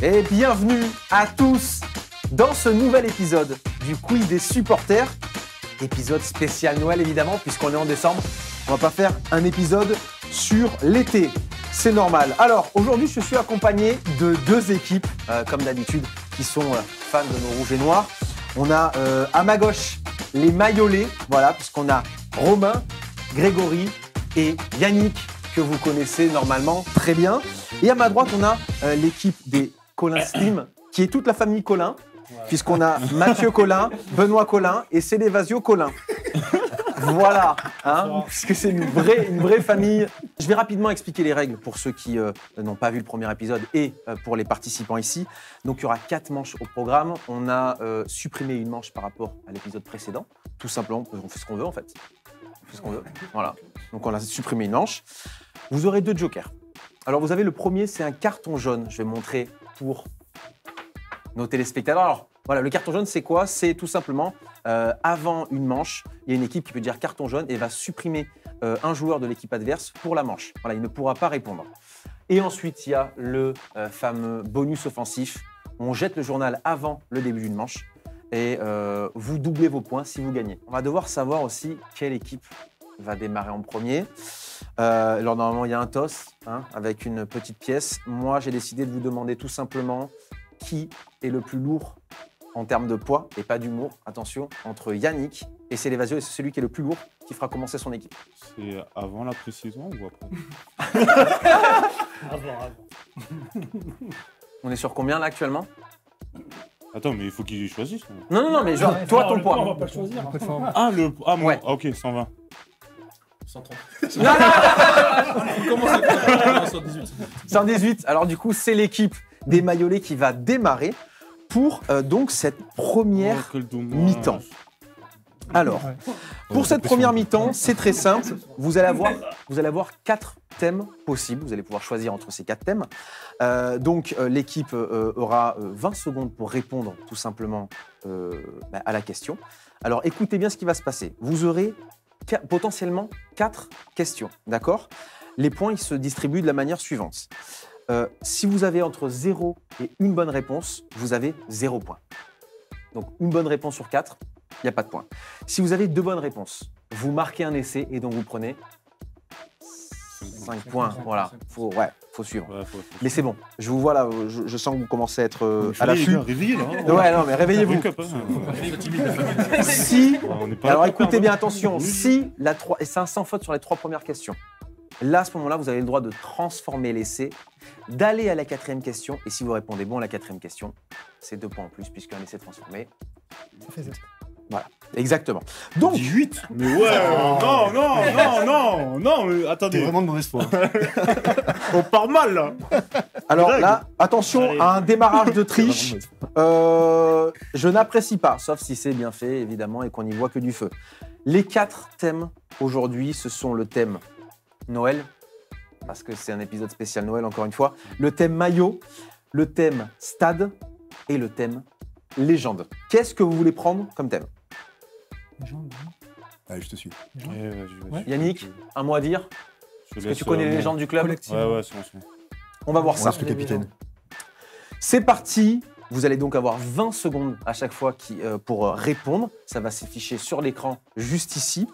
Et bienvenue à tous dans ce nouvel épisode du Quiz des supporters. Épisode spécial Noël évidemment, puisqu'on est en décembre. On va pas faire un épisode sur l'été, c'est normal. Alors aujourd'hui je suis accompagné de deux équipes, comme d'habitude, qui sont fans de nos rouges et noirs. On a à ma gauche les maillolets, voilà, puisqu'on a Romain, Grégory et Yannick, que vous connaissez normalement très bien. Et à ma droite, on a l'équipe des Colin Slim, qui est toute la famille Colin, puisqu'on a Mathieu Colin, Benoît Colin et Célévasio Colin. Voilà, hein, puisque c'est une vraie famille. Je vais rapidement expliquer les règles pour ceux qui n'ont pas vu le premier épisode et pour les participants ici. Donc il y aura 4 manches au programme. On a supprimé une manche par rapport à l'épisode précédent. Tout simplement, on fait ce qu'on veut en fait. On fait ce qu'on veut. Voilà. Donc on a supprimé une manche. Vous aurez 2 jokers. Alors vous avez le premier, c'est un carton jaune. Je vais montrer pour nos téléspectateurs. Alors voilà, le carton jaune, c'est quoi? C'est tout simplement, avant une manche, il y a une équipe qui peut dire carton jaune et va supprimer un joueur de l'équipe adverse pour la manche. Voilà, il ne pourra pas répondre. Et ensuite, il y a le fameux bonus offensif. On jette le journal avant le début d'une manche et vous doublez vos points si vous gagnez. On va devoir savoir aussi quelle équipe va démarrer en premier. Alors normalement, il y a un toss avec une petite pièce. Moi, j'ai décidé de vous demander tout simplement qui est le plus lourd en termes de poids et pas d'humour. Attention, entre Yannick et Célévasio, et c'est celui qui est le plus lourd qui fera commencer son équipe. C'est avant la pré-saison ou après? Avant. On est sur combien là actuellement? Attends, mais il faut qu'il choisisse. Non, mais genre, toi, ton poids. On va pas le choisir. Moi, Ouais. ok, 120. 130. On commence à 118. 118. Alors du coup, c'est l'équipe des maillolets qui va démarrer pour donc cette première Oh, quel dommage. mi-temps. Alors, pour cette première mi-temps, c'est très simple. Vous allez avoir 4 thèmes possibles. Vous allez pouvoir choisir entre ces 4 thèmes. Donc, l'équipe aura 20 secondes pour répondre tout simplement à la question. Alors, écoutez bien ce qui va se passer. Vous aurez potentiellement 4 questions, d'accord? Les points, ils se distribuent de la manière suivante. Si vous avez entre 0 et une bonne réponse, vous avez 0 points. Donc, une bonne réponse sur 4, il n'y a pas de point. Si vous avez 2 bonnes réponses, vous marquez un essai et donc vous prenez 5 points. Voilà, faut suivre. Ouais, faut- Mais c'est bon, je vous vois là, je sens que vous commencez à être Il à fallait, les l'affût. gars, réveillez là. Ouais, non, mais réveillez-vous. Wake up, hein. Si, On est pas alors là pour écoutez perdre. bien, attention, si et c'est un sans faute sur les 3 premières questions. Là, à ce moment-là, vous avez le droit de transformer l'essai, d'aller à la 4e question, et si vous répondez bon à la 4e question, c'est 2 points en plus, puisqu'un essai transformé. Ça fait 7. Voilà, exactement. Donc, 18. Mais ouais, non, mais T'es attendez, vraiment de mauvaise foi. on part mal là. alors Règle. là, attention Allez. à un démarrage de triche. Je n'apprécie pas, sauf si c'est bien fait, évidemment, et qu'on n'y voit que du feu. Les 4 thèmes aujourd'hui, ce sont le thème Noël, parce que c'est un épisode spécial Noël, encore une fois, le thème maillot, le thème stade et le thème légende. Qu'est-ce que vous voulez prendre comme thème? Allez, je te suis. Ouais. Yannick, un mot à dire? Est-ce que tu connais les légendes du club? Ouais, c'est bon. On va voir On ça. reste le capitaine. C'est parti. Vous allez donc avoir 20 secondes à chaque fois pour répondre. Ça va s'afficher sur l'écran juste ici.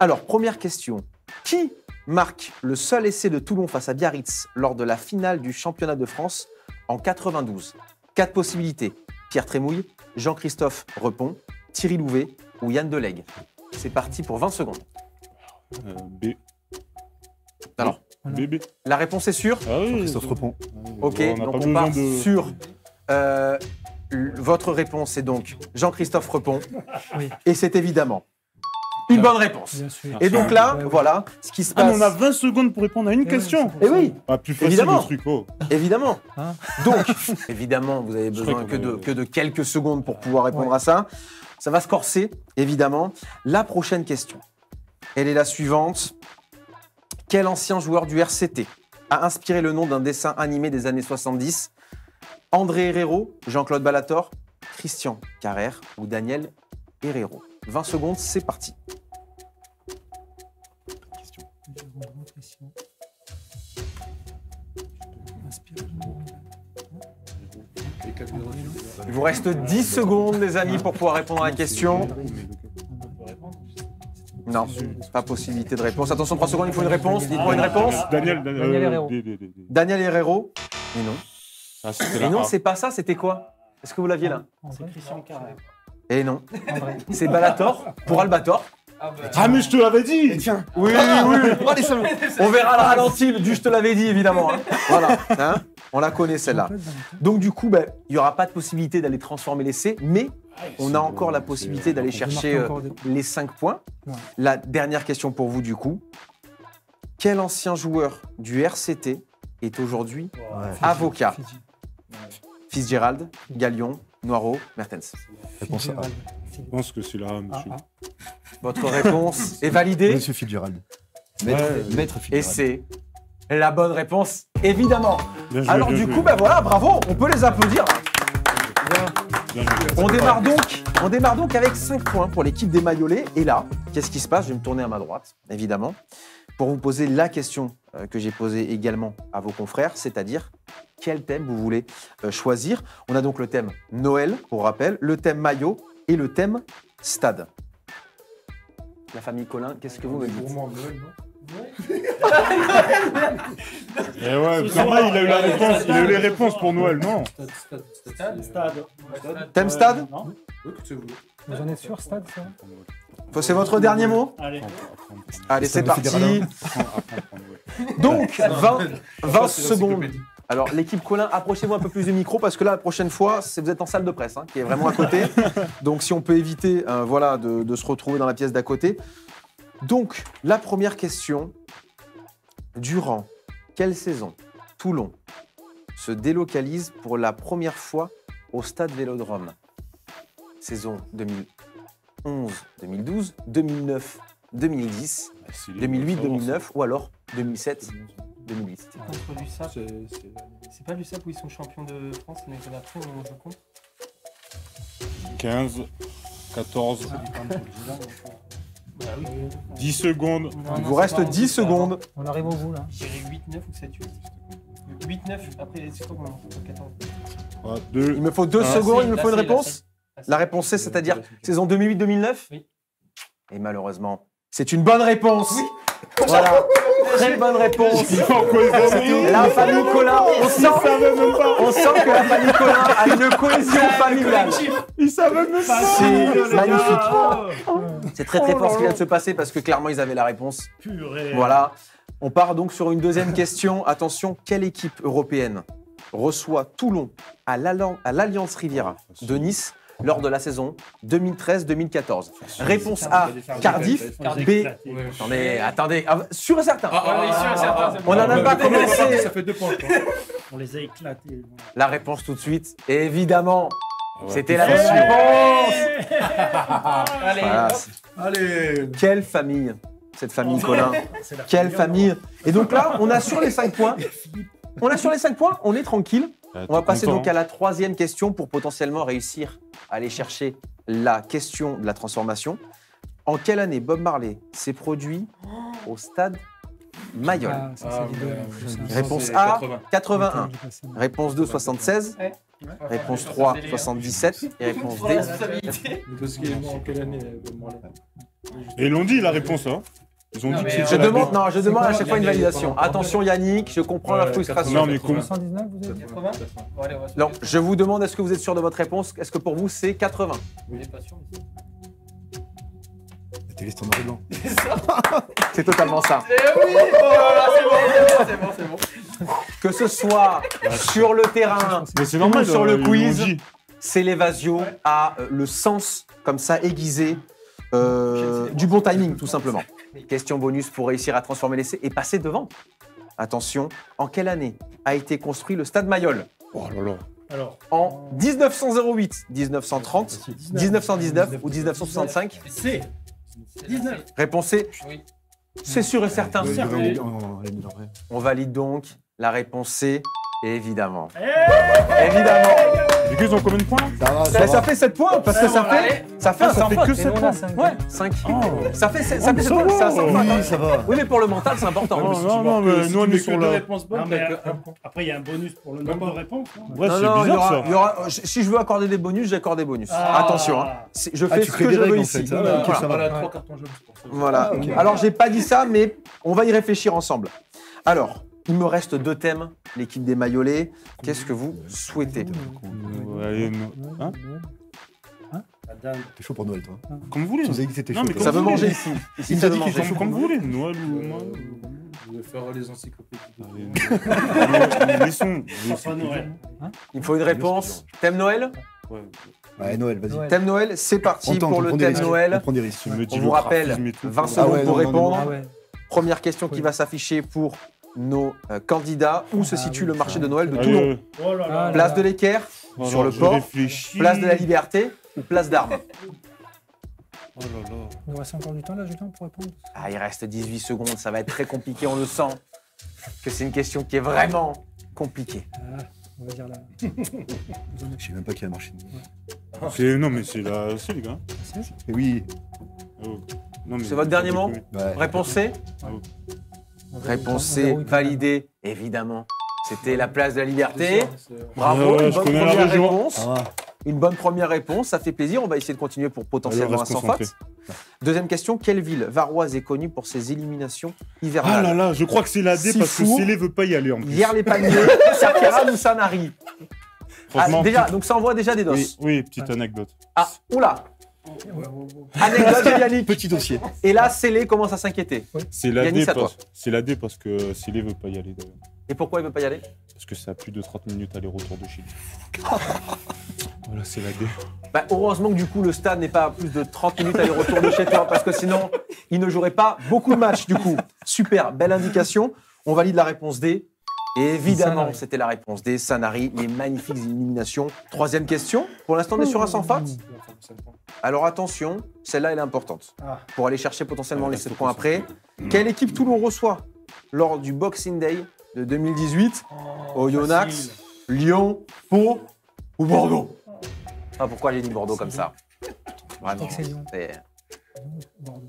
Alors, première question. Qui marque le seul essai de Toulon face à Biarritz lors de la finale du championnat de France en 92? 4 possibilités. Pierre Trémouille, Jean-Christophe Repon, Thierry Louvet ou Yann Delegue. C'est parti pour 20 secondes. B. Alors, Bébé. la réponse est sûre? Ah oui. Christophe Repon. Ok, Bon, n'a donc pas on besoin part de- sur votre réponse est donc Jean-Christophe Repon. Oui. Et c'est évidemment une bonne réponse. Bien sûr. Et donc là, Ouais, ouais. voilà ce qui se Ah, passe. mais on a 20 secondes pour répondre à une question. Eh oui, Ah, plus facile Évidemment. le truc. Oh. évidemment. Hein Donc, évidemment, vous avez Je besoin crois qu'on que de quelques secondes pour pouvoir répondre Ouais. à ça. Ça va se corser, évidemment. La prochaine question, elle est la suivante. Quel ancien joueur du RCT a inspiré le nom d'un dessin animé des années 70? André Herrero, Jean-Claude Ballator, Christian Carrère ou Daniel Herrero? 20 secondes, c'est parti. Il vous reste 10 secondes, les amis, pour pouvoir répondre à la question. Non, pas possibilité de réponse. Attention, 3 secondes, il faut une réponse. Dites-moi une réponse. Daniel Herrero. Daniel Herrero. Et non. Ah, c'était Et la non, A. c'est pas ça, c'était quoi? Est-ce que vous l'aviez là? C'est Christian Carré. Et non. C'est Balator pour Albator. Ah, mais je te l'avais dit. Tiens. Oui, oui. On verra le ralenti du je te l'avais dit, évidemment. Hein. Voilà. Hein, on la connaît, celle-là. Donc, du coup, ben, il n'y aura pas de possibilité d'aller transformer l'essai, mais on a encore la possibilité d'aller chercher les 5 points. La dernière question pour vous, du coup. Quel ancien joueur du RCT est aujourd'hui avocat? Fitzgerald, Galion, Noiro, Mertens. Réponse A. Je pense que c'est là, monsieur. Votre réponse est validée Monsieur Fitzgerald. Ouais. Maître et Fitzgerald. c'est la bonne réponse, évidemment. Bien joué, Alors bien du joué. coup, ben voilà, bravo, on peut les applaudir. Bien joué. On démarre donc avec 5 points pour l'équipe des Maillolets. Et là, qu'est-ce qui se passe? Je vais me tourner à ma droite, évidemment, pour vous poser la question que j'ai posée également à vos confrères, c'est-à-dire quel thème vous voulez choisir. On a donc le thème Noël, pour rappel, le thème maillot et le thème stade. La famille Colin, qu'est-ce que vous me dites? Eh ouais, Thomas, il a eu la réponse. Il a eu les réponses pour Noël, non? Stade. Thème stade? Non. Vous en êtes sûr, Stade, ça? C'est votre dernier mot? Allez. Allez, c'est Stade parti. fédéral. Donc, 20 secondes. Alors, l'équipe Colin, approchez-vous un peu plus du micro parce que là, la prochaine fois, vous êtes en salle de presse, hein, qui est vraiment à côté. Donc, si on peut éviter voilà, de se retrouver dans la pièce d'à côté. Donc, la première question. Durant quelle saison Toulon se délocalise pour la première fois au Stade Vélodrome? Saison 2011, 2012, 2009, 2010, 2008, 2009 ou alors 2007, 2008. Contre l'USAP. C'est pas l'USAP où ils sont champions de France l'année d'après, on joue contre. 15, 14, Bah oui. 10 secondes. Il vous reste 10 secondes. On arrive au bout, là. Je dirais 8, 9 ou 7, 8. 8, 9, après, c'est quoi mon 14. 3, 2. Il me faut 2 Ah, secondes, c'est- il me là, faut une c'est- réponse. La réponse c'est, c'est-à-dire saison 2008-2009 Oui. Et malheureusement, c'est une bonne réponse. Voilà, très bonne réponse. La famille Colin, on sent que la famille Colin a une cohésion familiale. Il savait même pas. C'est magnifique. C'est très très fort ce qui vient de se passer parce que clairement ils avaient la réponse. Voilà. On part donc sur une deuxième question. Attention, quelle équipe européenne reçoit Toulon à l'Alliance Riviera de Nice lors de la saison 2013-2014? Réponse A, Cardiff. B, attendez, sûr et certain. On n'en a pas commencé. Ça fait 2 points. quoi. On les a éclatés. La réponse tout de suite, évidemment. Ouais. C'était la bonne réponse. Allez. Voilà. Allez. Quelle famille, cette famille Colin. Quelle famille. Et donc là, on a sur les 5 points. On a sur les 5 points, on est tranquille. On va passer donc à la troisième question pour potentiellement réussir à aller chercher la question de la transformation. En quelle année Bob Marley s'est produit au stade Mayol? Ah, ça, c'est l'idole, en plus, hein. Réponse c'est A, 80. 81. J'ai passé. Réponse 2, 76. Réponse 3, 77. Et réponse D. Parce qu'il est mort en quelle année Bob Marley Et ils l'ont dit la réponse, hein. Ils ont dit que Je c'était la demande, bonne. non, je demande à chaque fois une validation. Attention Yannick, je comprends la frustration. Non, mais comment 79, vous avez dit? 80. Bon, allez, on va se Non, je vous demande, est-ce que vous êtes sûr de votre réponse? Est-ce que pour vous, c'est 80? On est pas sûr. La télé, c'est en noir et blanc. C'est totalement ça. Eh oui, oh là là, c'est bon. Que ce soit sur le terrain, Mais c'est normal, sur le ils l'ont quiz, dit. c'est l'Evasio a le sens comme ça aiguisé du bon timing, tout simplement. Question bonus pour réussir à transformer l'essai et passer devant. Attention, en quelle année a été construit le stade Mayol? Oh là là. Alors, En 1908, 1930, 1919 ou 1965? c'est 19. Réponse C, Oui. c'est sûr et certain. On l'a mis en vrai. On valide donc la réponse C, évidemment. Évidemment. Du coup, ils ont combien de points là Ça fait 7 points parce que ça fait un sans fait faute. que 7 points. 5. Ouais, 5. Ça fait 7 ça points, va. c'est un sans faute. Oui, ça va. Oui, mais pour le mental, c'est important. Non, mais nous, on est sur la... réponses bonnes, Non, mais t'as que un point. après, il y a un bonus pour le nombre de réponses. Non Ouais, Non, c'est non, bizarre, il y aura, si je veux accorder des bonus, j'accorde des bonus. Ah. Attention, hein. Je fais tu ce crées que des je veux règles, en ici. fait. Voilà. Ok, ça va. Voilà, 3 cartons jaunes, c'est pour ça. Voilà. Ah, ok. Alors, j'ai pas dit ça, mais on va y réfléchir ensemble. Alors, il me reste 2 thèmes, l'équipe des Maillolets. Qu'est-ce que vous souhaitez? Allez, hein Madame. T'es chaud pour Noël, toi. Comme vous voulez. Tu nous as dit que t'étais Non, chaud. mais toi. Ça comme veut vous manger voulez. ici. Ici, Il ça t'a veut dit qu'ils manger. sont comme vous voulez, Noël ou moi. Je vais faire les encyclopédies. Laissons. Papa Noël. Il me faut une réponse. Thème Noël? Ouais, Noël, vas-y. Ouais. Thème Noël, c'est parti On tente, pour on le prend des thème risques. On Noël. prend des risques. Tu me dis On le vous rappelle, graphisme et tout. 20 Ah secondes ouais, pour non, non, répondre. Ah ouais. Première question qui va s'afficher pour nos candidats. Où se situe le marché de Noël de Allez, Toulon? Oh là là. Ah, Place là. de l'Équerre, alors, sur le je port, réfléchis. place de la Liberté ou place d'Armes? Oh là là. Il nous reste encore du temps là, Julien, pour répondre. Ah, il reste 18 secondes, ça va être très compliqué, on le sent. Que c'est une question qui est vraiment compliquée. Ah, on va dire là. Je sais même pas qui a marché. Non, mais c'est la... C'est les gars. Mais oui. Oh. Non, mais- C'est votre dernier mot? Ouais. Réponse C? Réponse C, validée, évidemment. C'était la place de la Liberté. Bravo, Ouais, une je bonne connais la première région. réponse. Ah, Une bonne première réponse, ça fait plaisir. On va essayer de continuer pour potentiellement Alors, un reste sans concentré. faute. Deuxième question, quelle ville varoise est connue pour ses éliminations Ah hivernales? là là, je crois que c'est la D parce que Sifour. Célé veut pas y aller en plus. Hier les Palmiers, Sakira ou Sanary? Franchement, Déjà, donc ça envoie déjà des dos. oui, oui, petite anecdote. Ah, oula. Anecdote de Yannick. petit dossier. Et là, Célé commence à s'inquiéter. C'est la Yannick, D à toi. c'est la D parce que Célé veut pas y aller d'ailleurs. Et pourquoi il veut pas y aller? Parce que c'est à plus de 30 minutes aller-retour de chez lui. Voilà, c'est la D. Bah, heureusement que du coup le stade n'est pas à plus de 30 minutes aller-retour de chez toi, parce que sinon il ne jouerait pas beaucoup de matchs du coup. Super, belle indication. On valide la réponse D. Et évidemment, Sanary. c'était la réponse D. Sanary, les magnifiques éliminations. Troisième question. Pour l'instant, on est sur un sans faute. Alors attention, celle-là elle est importante. Ah. Pour aller chercher potentiellement les 7 points après. Quelle équipe Toulon reçoit lors du Boxing Day de 2018 au Yonax, Lyon, Pau ou Bordeaux? Ah, pourquoi j'ai dit Bordeaux comme ça? Vraiment, C'est Lyon. c'est- Bordeaux.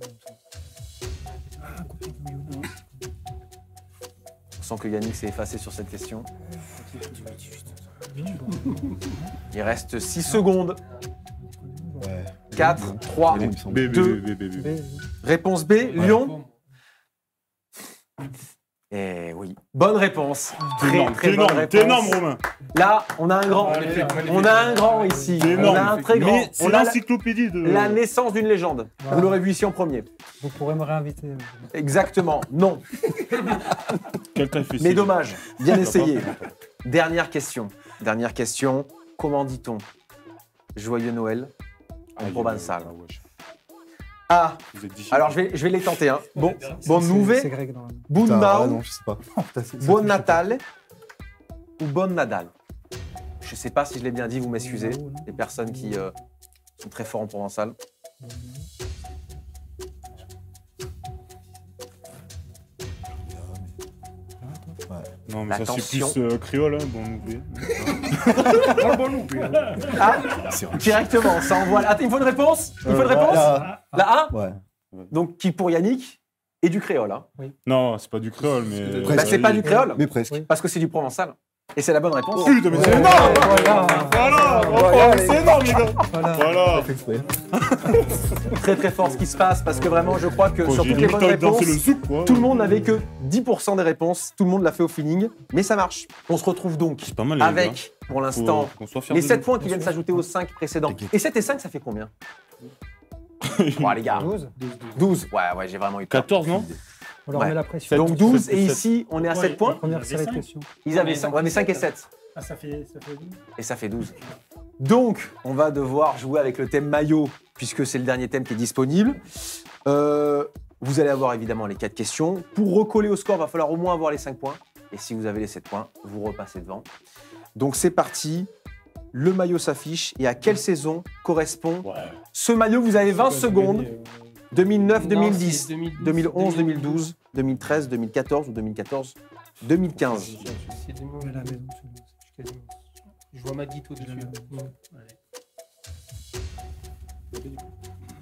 Ah, complètement Lyon. on sent que Yannick s'est effacé sur cette question. Il reste 6 secondes. Ouais. 4, 3, Il me semble. B, B, Deux. B, B, B, B. B. réponse B, Lyon. Eh oui, bonne réponse. Très très bonne réponse. T'es énorme, Romain. Là, on a un grand. On a un grand ici. T'es On énorme. a un très grand. Mais c'est On a l'encyclopédie de... la naissance d'une légende. Voilà. Vous l'aurez vu ici en premier. Vous pourrez me réinviter. Exactement. Non. Quelqu'un fait Mais ci. dommage. Bien essayé. Dernière question. Dernière question. Comment dit-on Joyeux Noël en provençal? Ah, Vous êtes difficile. alors je vais les tenter. Hein. Bon C'est nouvel, grec normalement. bon Putain, ah Nau, non, je sais pas. bon Natal ou bon Nadal. Je sais pas si je l'ai bien dit, vous m'excusez. Les personnes qui sont très forts en provençal. Non, mais ça, c'est Attention. plus créole, hein, bon, oublie. Ah, C'est vrai. directement, ça envoie. Attends, il me faut une réponse? Il me faut une réponse? Là, La A, ouais. donc qui pour Yannick est du créole. Hein. Non, c'est pas du créole, mais... Presque. Bah, c'est pas du créole, Mais presque. Oui. parce que c'est du provençal. Et c'est la bonne réponse. Putain, mais c'est Ouais. énorme. Voilà. Voilà, Voilà. c'est énorme, les gars. Voilà. Voilà. Fait exprès. Très très fort ce qui se passe, parce que vraiment, je crois que Bon, sur j'ai toutes les limite bonnes envie de danser réponses, le zouk, quoi. tout le monde n'avait que 10% des réponses. Tout le monde l'a fait au feeling, mais ça marche. On se retrouve donc C'est pas mal, les gars. avec, pour l'instant, Faut qu'on soit fiers les de 7 nous. points qui viennent s'ajouter aux 5 précédents. T'inquiète. Et 7 et 5, ça fait combien? Bon, les gars, 12. 12. Ouais, j'ai vraiment eu peur. 14, non On leur Ouais. met la pression. Donc 12, sept, et sept. ici, on est à Ouais, 7 points. Première série de questions. Ils avaient 5, ouais, mais 5 et 7. Ah, ça fait 12. Et ça fait 12. Donc, on va devoir jouer avec le thème maillot, puisque c'est le dernier thème qui est disponible. Vous allez avoir évidemment les 4 questions. Pour recoller au score, il va falloir au moins avoir les 5 points. Et si vous avez les 7 points, vous repassez devant. Donc c'est parti. Le maillot s'affiche. Et à quelle saison correspond ce maillot? Vous avez 20 secondes. 2009, 2010, 2011, 2012, 2013, 2014 ou 2014, 2015. C'est 2000. À la maison, c'est quasiment. Je vois Maguito dessus.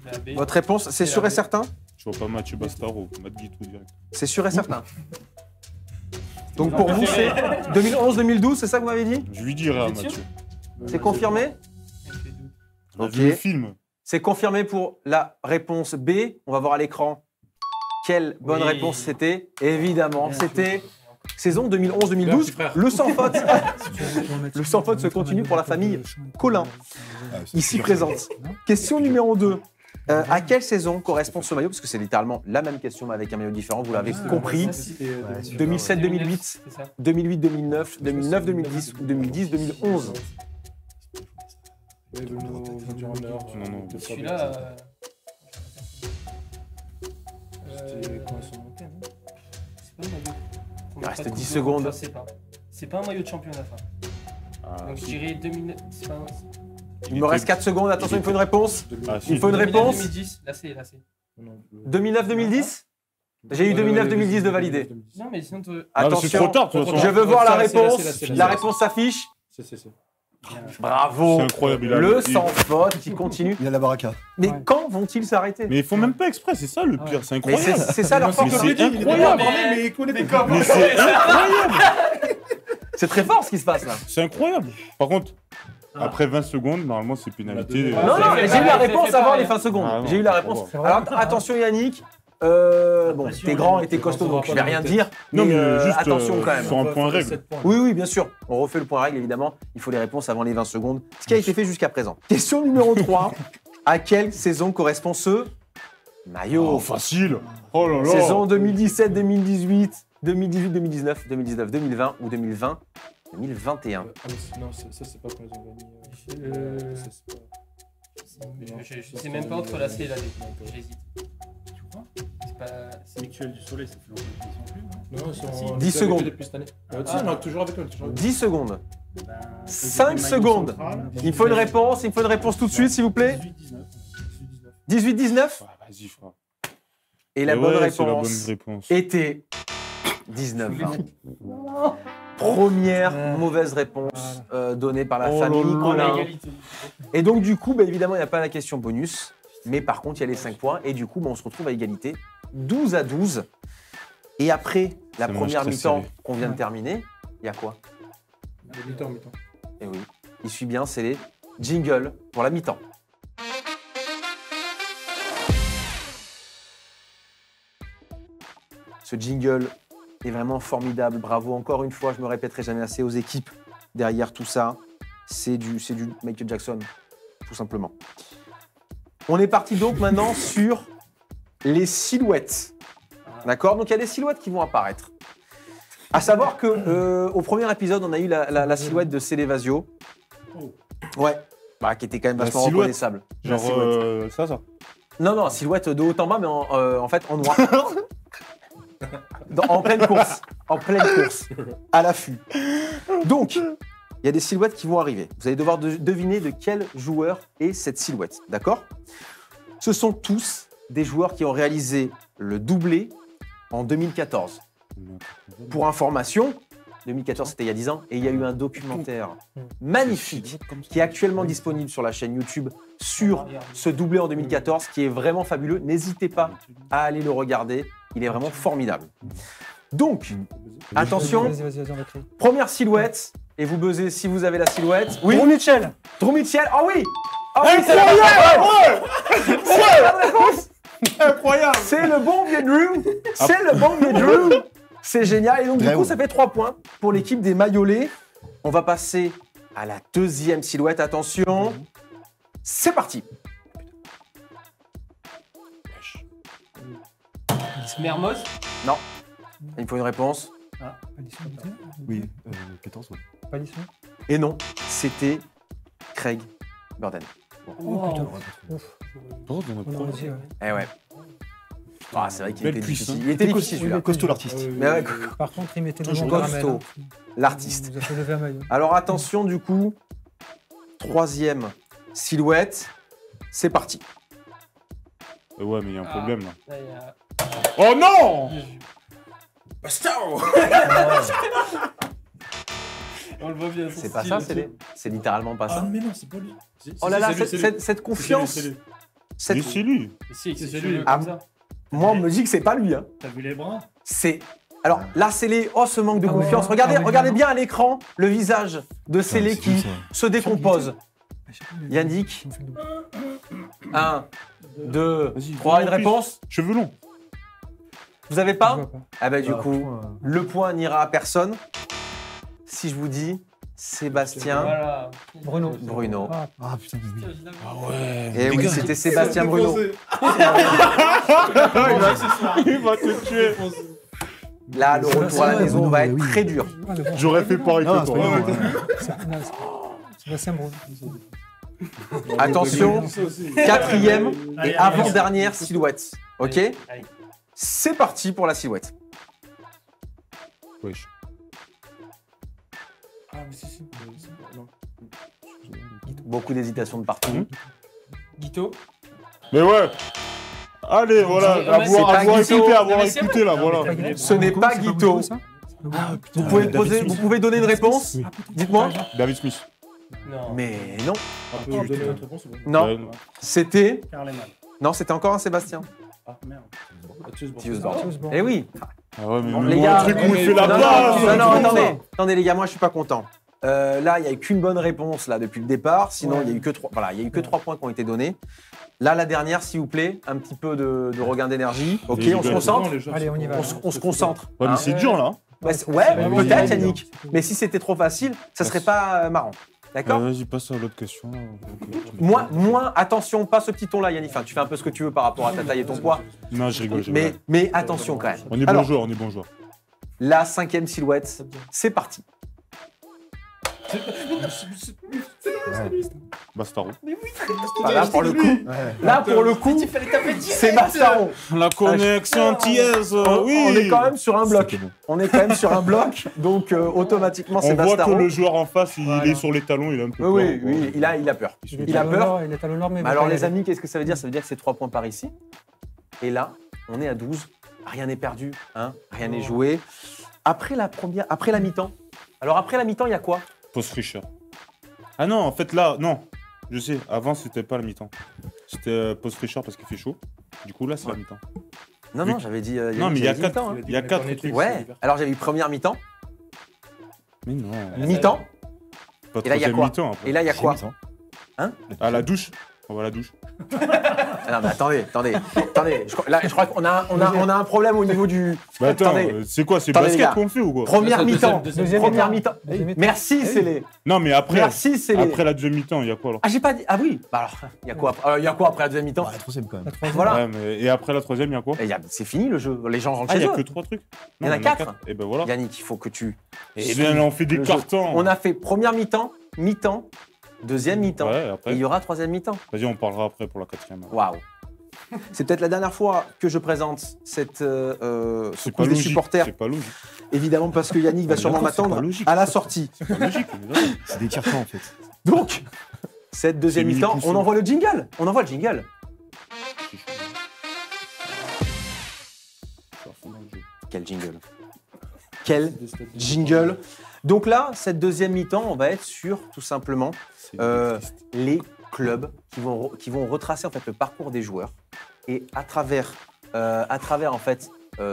La B. Votre réponse, c'est C'est sûr la et B. certain? Je vois pas Mathieu Bastaro, Matt Guitou direct. C'est sûr et certain. Donc pour vous, c'est 2011-2012, c'est ça que vous m'avez dit? Je lui dirai à Vous êtes sûr Mathieu. C'est confirmé? Il a Ok. vu le film. C'est confirmé pour la réponse B. On va voir à l'écran quelle bonne Oui. réponse c'était. Évidemment, c'était saison 2011-2012. Merci, frère. Le sans faute. Le sans faute se continue pour la famille Collin, Ah, c'est ici sûr. présente. Question numéro 2. À quelle saison correspond ce maillot? Parce que c'est littéralement la même question mais avec un maillot différent, vous l'avez compris. 2007-2008, C'est ça. 2008-2009, 2009-2010 ou 2010-2011. Non. Celui-là. C'était quoi son nom? C'est pas un maillot. Il reste Pas de 10 coupe, secondes. je sais pas. C'est pas un maillot de championnat, ça. Ah, Donc je si. dirais 2009. C'est pas un. Il me reste 4 secondes, attention, il me faut une réponse. Ah, si. Il faut une réponse. 2010, là c'est. 2009-2010? J'ai eu 2009-2010 de valider. Non, mais sinon. Ah, mais c'est Attention, trop tard, de toute façon. je veux voir la C'est là, réponse. c'est là. La réponse s'affiche. C'est. Bravo. C'est incroyable. il a- Le il- sans faute qui continue. Il a la baraka. Mais Ouais. quand vont-ils s'arrêter? Mais ils font même pas exprès, c'est ça le pire, c'est Mais incroyable. c'est ça leur force. Mais c'est Il est incroyable. pas informé, mais il connaît des Mais c'est incroyable. C'est très fort ce qui se passe là. C'est incroyable. Par contre, après 20 secondes, normalement c'est pénalité. Non, Non, non, mais j'ai eu la pareil, réponse c'est avant pareil. les fins secondes. Ah, non, J'ai eu la ça réponse. va. Alors attention Yannick. Bon, t'es grand et t'es costaud, donc je vais rien dire. Non, mais Mais juste attention quand même. sur un point règle. Oui, oui, bien sûr. On refait le point règle, évidemment. Il faut les réponses avant les 20 secondes. Ce qui a été fait jusqu'à présent. Question numéro 3. À quelle saison correspond ce maillot? Oh, facile. Oh là là. Saison 2017-2018, 2018-2019, 2019-2020 ou 2020-2021. Non, ça c'est pas quand ils ont gagné. Euh, Ça, c'est pas- Je sais même pas entre la C et la D. J'hésite. Tu crois C'est pas. C'est Mutuel du Soleil, ça fait longtemps qu'ils y sont plus. Non Non, ils sont 10 avec eux secondes. depuis cette année. On est toujours avec eux. toujours avec eux. 10 secondes. Ben, 5 secondes. Il faut une réponse tout de suite, s'il vous plaît. 18-19. Ah, vas-y, frère. Et la Et bonne ouais, c'est la bonne réponse réponse. était 19-20. Première mauvaise réponse donnée par la Oh famille là là. Collin. Égalité. Et donc, du coup, bah, évidemment, il n'y a pas la question bonus. Mais par contre, il y a les 5 points. Et du coup, bah, on se retrouve à égalité. 12-12. Et après la C'est un première match très mi-temps serré. qu'on vient de terminer, il y a quoi? Mi-temps. Et oui, il suit bien, c'est les jingles pour la mi-temps. Ce jingle est vraiment formidable. Bravo encore une fois, je me répéterai jamais assez aux équipes derrière tout ça. C'est du Michael Jackson, tout simplement. On est parti donc maintenant sur les silhouettes. D'accord? Donc il y a des silhouettes qui vont apparaître. À savoir que au premier épisode, on a eu la silhouette de Célevasio. Ouais. Bah, qui était quand même La vachement silhouette. reconnaissable. La Genre, silhouette. ça. Non, non, silhouette de haut en bas, mais en fait en noir. En pleine course. En pleine course. À l'affût. Donc, il y a des silhouettes qui vont arriver. Vous allez devoir deviner de quel joueur est cette silhouette. D'accord? Ce sont tous des joueurs qui ont réalisé le doublé en 2014. Pour information, 2014 c'était il y a 10 ans, et il y a eu un documentaire magnifique qui est actuellement disponible sur la chaîne YouTube sur ce doublé en 2014 qui est vraiment fabuleux. N'hésitez pas à aller le regarder, il est vraiment formidable. Donc, attention, Vas-y, on va créer. première silhouette, et vous buzzez si vous avez la silhouette. Oui, Drew Mitchell. Drew Mitchell, ah oui! Ah oui, c'est la bonne réponse! Incroyable. C'est le bon vieux Drew! C'est le bon vieux Drew! C'est génial, et donc du Drew. coup ça fait 3 points pour l'équipe des Maillolets. On va passer à la deuxième silhouette, attention. C'est parti! Mermoz. Il me faut une réponse. Palisson, Mitchell. Oui, 14, ouais. Palisson. Et non, c'était Craig Burden. Oh, putain. Ouais, Ouf. Oh, on a On pas- aurait dit, ouais. Eh ouais. Ah, c'est vrai qu'il Belle était cuisse, difficile. hein. Il était difficile celui-là. Costaud l'artiste. Mais ouais, Par contre, il mettait Toujours devant caramel. costaud. L'artiste. Il nous a fait lever un maillot. Alors attention du coup, troisième silhouette, c'est parti. Ouais, mais il y a un problème là. Là, il y a- Oh non! On le voit bien. C'est pas ça, c'est littéralement pas Ah, ça. mais non, c'est pas lui. Oh là là, c'est lui, c'est lui. cette confiance. C'est lui. cette- Mais c'est lui. Si, C'est c'est lui. lui. Ah, Comme ça. Moi, on me dit que c'est pas lui. Hein. T'as vu les bras? C'est. Alors là, Célé, oh ce manque de Ah ouais. confiance. Ah Regardez, ouais, regardez non. bien à l'écran le visage de Célé c'est qui lui, ça. se décompose. Je sais pas, il- Yannick. il me fait le double. 1, 2, Vas-y, 3, une vas-y, réponse. Cheveux longs. Vous avez Je pas? vois pas. Ah bah du Ah, coup, point. le point n'ira à personne. Si je vous dis Sébastien Voilà. Bruno. Ah, Ah putain, mais oui. Ah ouais. Et oui, c'était Sébastien Bruno. Il va te tuer. Là, le retour à la maison Bruno, va mais être oui. très dur. ah, mais bon. J'aurais fait pareil Non, que c'est toi. pas Ouais, grave, ouais. ouais. Sébastien Bruno. Attention, quatrième Allez, et allez, avant-dernière silhouette. Ok? Allez. C'est parti pour la silhouette. Wesh. Ah, mais si. Non. Beaucoup d'hésitation de partout. Guito. Mais ouais. Allez, voilà. C'est pas Avoir Guito. écouté, Non, avoir mais c'est écouté là, C'est pas voilà. Guito, Ce n'est pas Guito, Guito. ça Vous pouvez, David poser, Smith. vous pouvez donner une réponse? Oui. Dites-moi. David Smith. Non. Mais non. On peut donner notre réponse ou pas? Non. Ouais, C'était. Carleman. Non, c'était encore un Sébastien. Ah merde. Mathieu Sborn. Mathieu Sborn. Mathieu Sborn. Eh oui. Ah ouais, mais Bon, même les un gars, truc où il mais- fait la Non, place. non, non, un truc attendez. comme Attendez, les gars, moi, je suis pas content. Là, il n'y a eu qu'une bonne réponse là depuis le départ. Sinon, il y a eu que 3. Voilà, il y a eu que 3 points qui ont été donnés. Là, la dernière, s'il vous plaît, un petit peu de regain d'énergie. Ok, Les on se gars, concentre. Allez, on y va. On se concentre. ça. Ouais, mais hein. c'est dur là. Ouais, oui, peut-être, oui, Yannick. oui. Mais si c'était trop facile, ça serait pas marrant. D'accord? Vas-y, passe à l'autre question. là. Moins, attention, pas ce petit ton-là, Yannick. Enfin, tu fais un peu ce que tu veux par rapport à ta taille et ton poids. Non, je rigole. je rigole. Mais attention quand même. On est Alors, bon joueur, on est bon joueur. la 5e silhouette, c'est parti. Bastaro. Là, pour le coup, Ouais. là, pour le coup, c'est Mastaron. La connexion antillaise, On est quand même sur un bloc. C'était bon. On est quand même sur un bloc, donc automatiquement, c'est On voit que Mastaron. le joueur en face, il Voilà. est sur les talons, il a un peu Oui, peur. oui, oui, il a peur. Il a peur. Il est à l'honneur, mais. Mais alors, les amis, qu'est-ce que ça veut dire? Ça veut dire que c'est 3 points par ici. Et là, on est à 12. Rien n'est perdu, hein, rien n'est joué. Après la mi-temps. Alors, après la mi-temps, il y a quoi? Post-Richer. Ah non, en fait là, non. Je sais, avant c'était pas la mi-temps. C'était post-Richer parce qu'il fait chaud. Du coup là c'est la mi-temps. Non, Oui. non, j'avais dit. Non, mais il y a j'avais dit 4 mi-temps, hein. Il y a 4 été- trucs. Ouais, alors j'avais eu première mi-temps, Mais non, mi-temps, pas Et là, il y a troisième quoi mi-temps après. et là il y a quoi? À la douche. On va à la douche. Ah non, mais attendez. Je crois qu'on a un problème au niveau du. Bah attends, Attendez. c'est quoi? C'est Attendez, les basket gars. qu'on fait ou quoi? Première mi-temps. Deuxième Première mi-temps. mi-temps. Deuxième mi-temps. Merci, Eh oui. Célé. Non mais après, Merci, Célé. après la deuxième mi-temps, il y a quoi alors? Ah, j'ai pas dit. Ah oui. Bah alors, il y a quoi? Il y a quoi après la deuxième mi-temps? Bah, la troisième quand même. La troisième. Voilà. Ouais, mais... Et après la troisième, il y a quoi? Et c'est fini le jeu. Les gens rentrent Ah, il chez y a eux. que 3 trucs? Il y en a Non, 4. Et ben voilà. Yannick, il faut que tu. Et bien là on fait des Le jeu. cartons. On a fait première mi-temps, deuxième mi-temps. Ouais, Et après. il y aura troisième mi-temps. Vas-y, on parlera après pour la 4e. Waouh. C'est peut-être la dernière fois que je présente cette ce C'est quiz pas des logique. supporters. C'est pas logique. Évidemment parce que Yannick va Mais sûrement d'accord, c'est m'attendre pas logique. à la sortie. C'est pas logique. évidemment. C'est des tire-temps en fait. Donc, cette deuxième C'est mi-temps, mini-poussé. on envoie le jingle. On envoie le jingle. Quel jingle. Quel jingle. Donc là, cette deuxième mi-temps, on va être sur tout simplement C'est triste. les clubs qui vont retracer en fait le parcours des joueurs et à travers en fait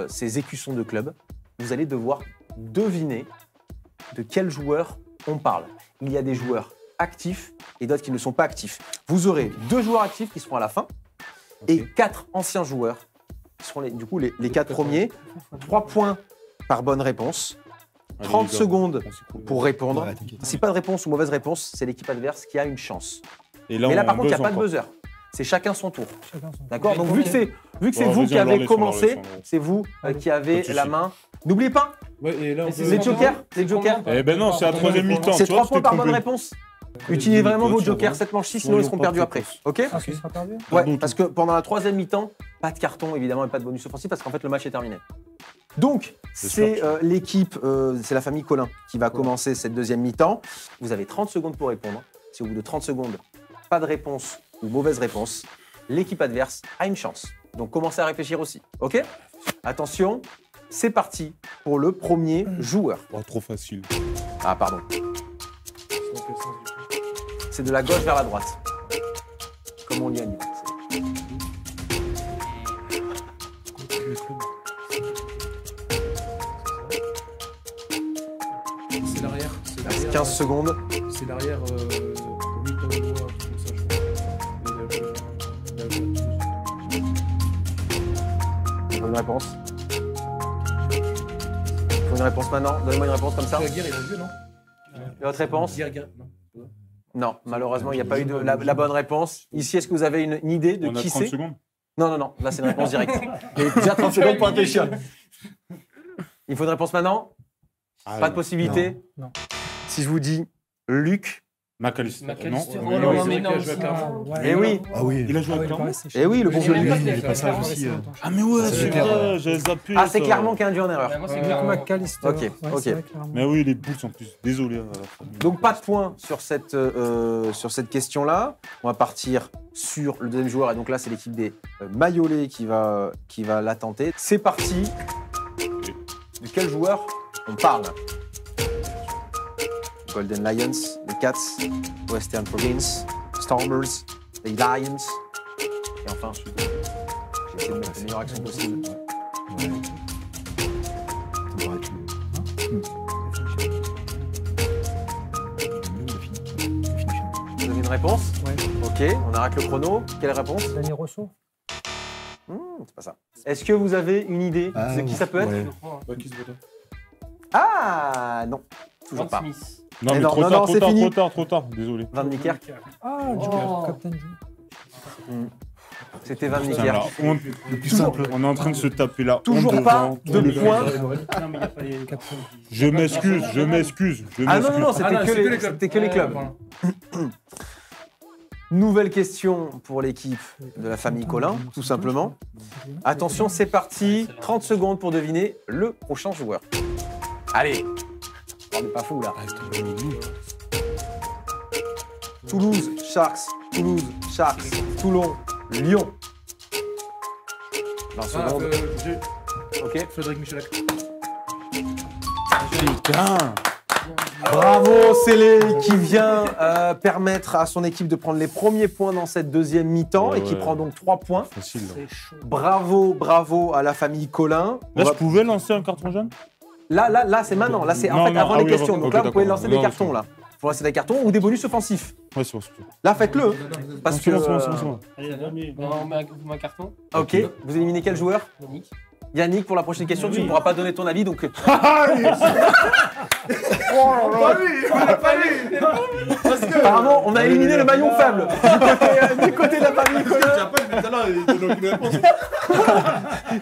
ces écussons de clubs, vous allez devoir deviner de quels joueurs on parle. Il y a des joueurs actifs et d'autres qui ne sont pas actifs. Vous aurez 2 joueurs actifs qui seront à la fin et 4 anciens joueurs qui seront du coup les 4 premiers. 3 points par bonne réponse. Allez, 30 les gars, secondes on s'y coule. pour répondre. Ouais, t'inquiète. Si pas de réponse ou mauvaise réponse, c'est l'équipe adverse qui a une chance. Et Mais là, on par contre, il n'y a buzz pas de encore. buzzer. C'est chacun son tour. Chacun son- D'accord? Donc, vu que c'est Bon, vous vas-y, qui on leur avez laisse, on leur commencé, laisse, on leur laisse. c'est vous qui avez Pas de la souci. main. N'oubliez pas, Ouais, et là, on Mais peut- c'est les jokers. Les jokers. Eh ben non, c'est la troisième mi-temps. C'est tu vois, 3 points tu t'es par bonne trompé. réponse. Utilisez vraiment vos tu jokers vois. 7 manches 6, sinon Soyons ils seront pas perdus après. précoces. Ok? Ah, ce sera perdu. Ouais, Pardon, parce que pendant la troisième mi-temps, pas de carton évidemment et pas de bonus offensif parce qu'en fait le match est terminé. Donc, c'est J'espère l'équipe, c'est la famille Colin qui va commencer cette deuxième mi-temps. Vous avez 30 secondes pour répondre. Si au bout de 30 secondes, pas de réponse ou mauvaise réponse, l'équipe adverse a une chance. Donc, commencez à réfléchir aussi. Ok? Attention, c'est parti pour le premier joueur. Oh, trop facile. Ah, pardon. quel sens du coup? C'est de la gauche vers la droite. Comme on lit à Nîmes. C'est l'arrière. Il reste 15 secondes. C'est l'arrière. Milton Noir, comme ça, je crois. Bonne réponse. Faut une réponse maintenant. Donnez-moi une réponse comme ça. La guerre, il a joué, non? Et votre réponse? Guerre, non. Non, malheureusement, il n'y a pas eu de la bonne réponse. Ici, est-ce que vous avez une idée de On a qui 30 c'est? secondes. Non, là, c'est une réponse directe. Il y a déjà 30 secondes pour réfléchir. Il faut une réponse maintenant? Ah, Pas de possibilité? Non. Si je vous dis Luc, McAllister. McAllister. Non, Oh oui, non, oui, non, c'est mais vrai non. qu'il a joué à Clermont. eh oui, Ah oui. Il a joué à Ah ouais, il Clermont. paraît, c'est eh oui, le bon Mais vieux il y a Luc. même pas Il est de passage Clermont, aussi, c'est longtemps. Ah mais ouais, C'est c'est clair. vrai, j'ai zappé. Ah, c'est ça. Clermont qui a induit en erreur. Bah, moi, c'est Luc Clermont. McAllister. Ok, Ouais, ok. c'est vrai, clairement. Mais oui, les Bulls en plus. Désolé. À la fin. Donc pas de points sur cette question-là. On va partir sur le deuxième joueur. Et donc là, c'est l'équipe des Mayolais qui va la tenter. C'est parti. De quel joueur on parle? Golden Lions, les Cats, Western Province, Stormers, les Lions. Et enfin, j'ai essayé de mettre la meilleure action possible. Ouais. Ça m'aurait pu. Vous avez une réponse? Ouais. Ok, on arrête le chrono. Quelle réponse? Danny Rosso. C'est pas ça. Est-ce que vous avez une idée Ah, de qui ça peut être? ouais. Bah, qui se vote? Ah non, toujours Van pas. Smith. Non, Mais mais non, trop non, tard, non, trop c'est tard, fini. trop tard. Désolé. Van Niekerk. Ah, Oh. Joe, Captain Joe. C'était Van Putain, Niekerk. la honte. Le plus simple. On est en train de se taper là. Toujours pas de points. Non, mais il n'y a pas les. Captain. Je m'excuse. Ah non, non, c'était Ah non, que les clubs. Voilà. Nouvelle question pour l'équipe de la famille Collin, tout simplement. Attention, c'est parti. 30 secondes pour deviner le prochain joueur. Allez, on n'est pas fou là. Toulouse, Sharks, Toulon, Lyon. 20 Ah, secondes. Ok. Frédéric Michalak. Putain. Bravo Célé qui vient permettre à son équipe de prendre les premiers points dans cette deuxième mi-temps Ouais, et qui ouais. prend donc 3 points. Facile. Là, C'est chaud. Bravo à la famille Collin. On là va- je pouvais lancer un carton jaune? Là, c'est maintenant. Là, c'est en Non, fait non, avant ah les oui, questions. ok, Donc là, vous pouvez d'accord. lancer des Non, cartons c'est là. Faut lancer des cartons ou des bonus offensifs. Ouais, c'est bon. Là, faites-le. Parce C'est que. bon, c'est bon, c'est bon, c'est bon. Allez, dernier. Bon, on met un carton. Ok. Vous éliminez quel joueur? Yannick. Yannick, pour la prochaine question, tu ne pourras pas donner ton avis. Donc. Apparemment, on a éliminé le maillon faible du côté de la famille Collin.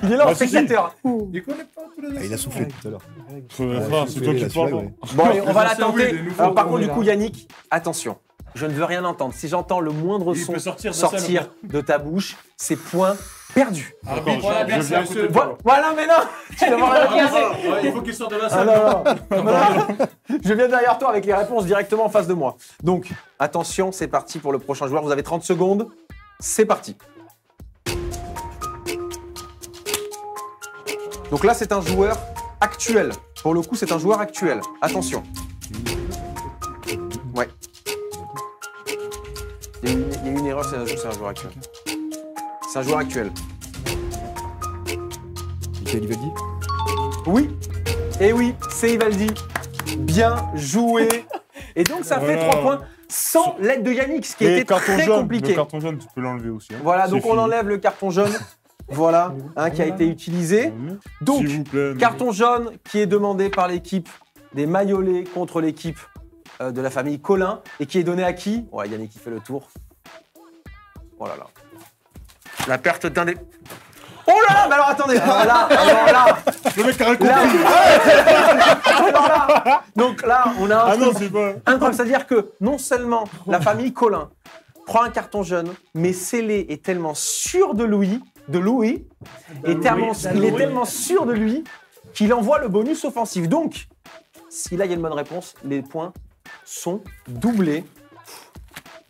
Il est là en Ah, si, si. spectateur. Il connaît pas tous les Ah, il a soufflé tout à l'heure. Frère, c'est toi qui parles. ouais. Bon, allez, on va la anciens, oui, tenter. les nouveaux, Alors, par oui, contre, du là. coup, Yannick, attention. Je ne veux rien entendre. Si j'entends le moindre Il son peut sortir de la sortir de ta bouche, c'est point perdu. Arbitre, Voilà, je viens merci. écouter. Voilà, mais non. Tu vas voir la Ouais, il faut qu'il sorte de la Ah salle. non, non. Je viens derrière toi avec les réponses directement en face de moi. Donc, attention, c'est parti pour le prochain joueur. Vous avez 30 secondes. C'est parti. Donc là, c'est un joueur actuel. Pour le coup, c'est un joueur actuel. Attention. Ouais. Il y a eu une erreur, c'est un joueur actuel. C'est un joueur actuel. Michael Ivaldi. Oui, et oui, c'est Ivaldi. Bien joué. Et donc ça fait Voilà. 3 points sans l'aide de Yannick, ce qui Et était carton très jaune. compliqué. Le carton jaune, tu peux l'enlever aussi. hein. Voilà, C'est donc on fini. enlève le carton jaune. Voilà, qui a été utilisé. Donc, S'il vous plaît. carton jaune qui est demandé par l'équipe des Mayolais contre l'équipe de la famille Collin et qui est donné à qui? Ouais, Yannick qui fait le tour. Oh là là. La perte d'un des... Oh là, mais alors attendez, alors là, Le mec a là, alors là, donc là, on a un Ah non, truc c'est pas. incroyable, c'est-à-dire que non seulement la famille Collin prend un carton jaune, mais Célé est tellement sûr de Louis, et tellement, il est tellement sûr de lui qu'il envoie le bonus offensif. Donc, si là il y a une bonne réponse, les points sont doublés.